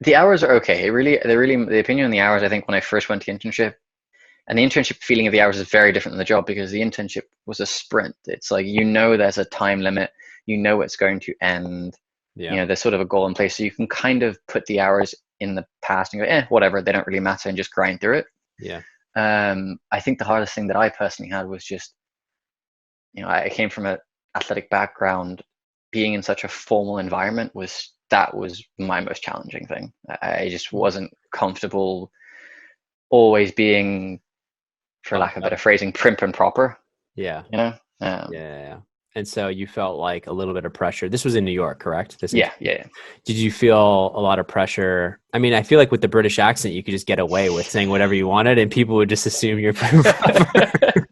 The hours are okay. The opinion on the hours, I think when I first went to internship, and the internship feeling of the hours is very different than the job, because the internship was a sprint. It's like, there's a time limit, it's going to end, Yeah. there's sort of a goal in place. So you can kind of put the hours in the past and go, whatever, they don't really matter, and just grind through it. Yeah. I think the hardest thing that I personally had was just, I came from an athletic background. Being in such a formal environment was my most challenging thing. I just wasn't comfortable always being, for lack of a better phrasing, prim and proper. Yeah. Yeah. And so you felt like a little bit of pressure. This was in New York, correct? Yeah. Did you feel a lot of pressure? I mean, I feel like with the British accent, you could just get away with saying whatever you wanted, and people would just assume you're prim and proper.